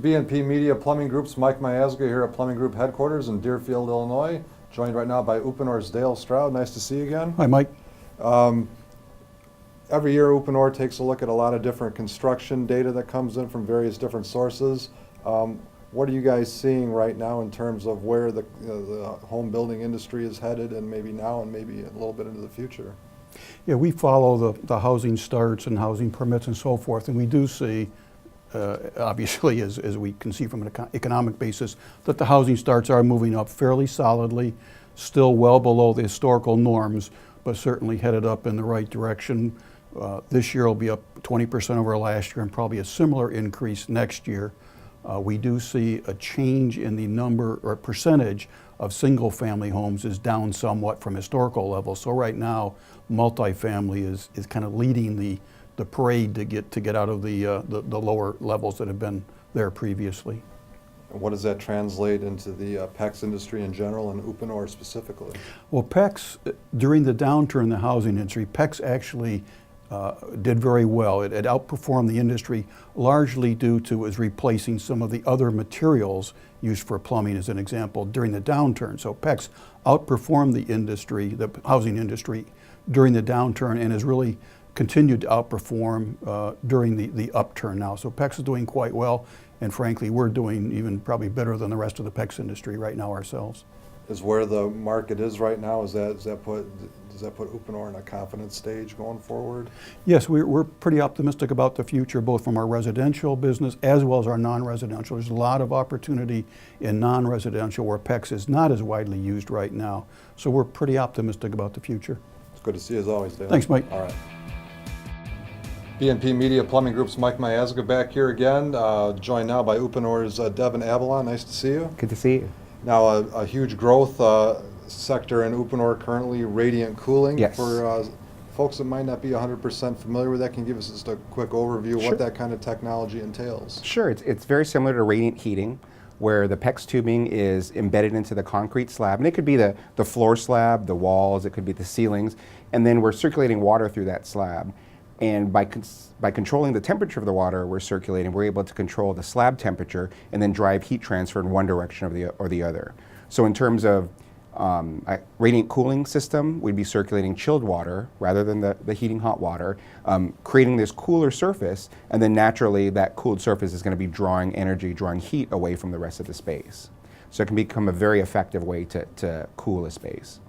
BNP Media Plumbing Group's Mike Miazga here at Plumbing Group headquarters in Deerfield, Illinois. Joined right now by Uponor's Dale Stroud. Nice to see you again. Hi, Mike. Every year Uponor takes a look at a lot of different construction data that comes in from various different sources. What are you guys seeing right now in terms of where the home building industry is headed, and maybe now and maybe a little bit into the future? Yeah, we follow the housing starts and housing permits and so forth, and we do see, obviously, as we can see from an economic basis, that the housing starts are moving up fairly solidly, still well below the historical norms, but certainly headed up in the right direction. This year will be up 20% over last year, and probably a similar increase next year. We do see a change in the number or percentage of single-family homes is down somewhat from historical levels. So right now, multifamily is kind of leading the parade to get out of the lower levels that have been there previously. And what does that translate into the PEX industry in general and Uponor specifically? Well, PEX, during the downturn in the housing industry, PEX actually did very well. It outperformed the industry largely due to its replacing some of the other materials used for plumbing, as an example, during the downturn. So PEX outperformed the industry, the housing industry, during the downturn, and has really continued to outperform during the upturn now. So PEX is doing quite well, and frankly, we're doing even probably better than the rest of the PEX industry right now ourselves. Is where the market is right now, does that put Uponor in a confident stage going forward? Yes, we're pretty optimistic about the future, both from our residential business as well as our non-residential. There's a lot of opportunity in non-residential where PEX is not as widely used right now. So we're pretty optimistic about the future. It's good to see you as always, Dale. Thanks, Mike. All right. BNP Media Plumbing Group's Mike Miazga back here again, joined now by Uponor's Devin Abellon. Nice to see you. Good to see you. Now, a huge growth sector in Uponor currently, radiant cooling. Yes. For folks that might not be 100% familiar with that, can you give us just a quick overview of Sure. what that kind of technology entails? Sure, it's very similar to radiant heating, where the PEX tubing is embedded into the concrete slab, and it could be the floor slab, the walls, it could be the ceilings, and then we're circulating water through that slab. And by controlling the temperature of the water we're circulating, we're able to control the slab temperature and then drive heat transfer in one direction or the other. So in terms of a radiant cooling system, we'd be circulating chilled water rather than the heating hot water, creating this cooler surface, and then naturally that cooled surface is going to be drawing energy, drawing heat away from the rest of the space. So it can become a very effective way to cool a space.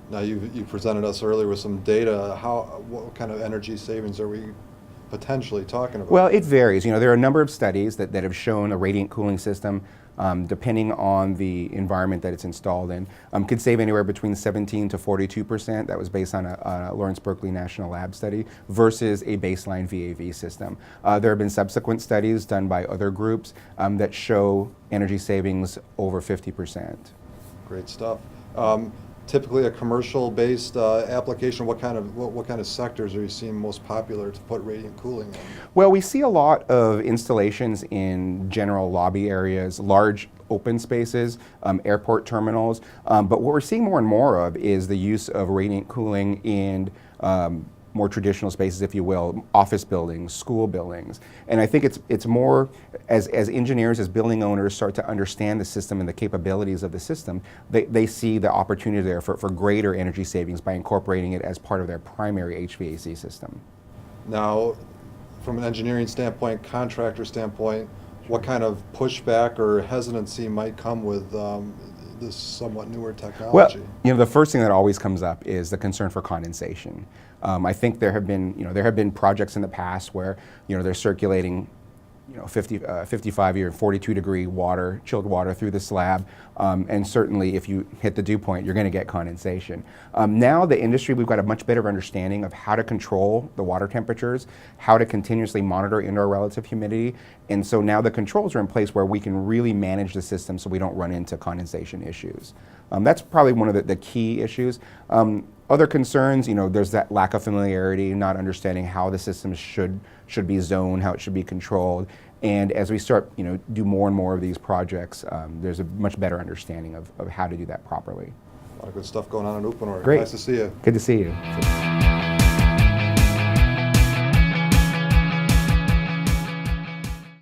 Now, you presented us earlier with some data. What kind of energy savings are we potentially talking about? Well, it varies. You know, there are a number of studies that have shown a radiant cooling system, depending on the environment that it's installed in, could save anywhere between 17 to 42%. That was based on a Lawrence Berkeley National Lab study versus a baseline VAV system. There have been subsequent studies done by other groups that show energy savings over 50%. Great stuff. Typically a commercial-based application, what kind of sectors are you seeing most popular to put radiant cooling in? Well, we see a lot of installations in general lobby areas, large open spaces, airport terminals, but what we're seeing more and more of is the use of radiant cooling in more traditional spaces, if you will, office buildings, school buildings. And I think it's more, as engineers, as building owners start to understand the system and the capabilities of the system, they see the opportunity there for greater energy savings by incorporating it as part of their primary HVAC system. Now, from an engineering standpoint, contractor standpoint, what kind of pushback or hesitancy might come with this somewhat newer technology? Well, you know, the first thing that always comes up is the concern for condensation. I think there have been projects in the past where, you know, they're circulating, you know, 55 or 42 degree water, chilled water through the slab, and certainly if you hit the dew point, you're going to get condensation. Now the industry, we've got a much better understanding of how to control the water temperatures, how to continuously monitor indoor relative humidity, and so now the controls are in place where we can really manage the system so we don't run into condensation issues. That's probably one of the key issues. Other concerns, you know, there's that lack of familiarity, not understanding how the systems should be zoned, how it should be controlled. And as we start, you know, do more and more of these projects, there's a much better understanding of how to do that properly. A lot of good stuff going on in Uponor. Great. Nice to see you. Good to see you.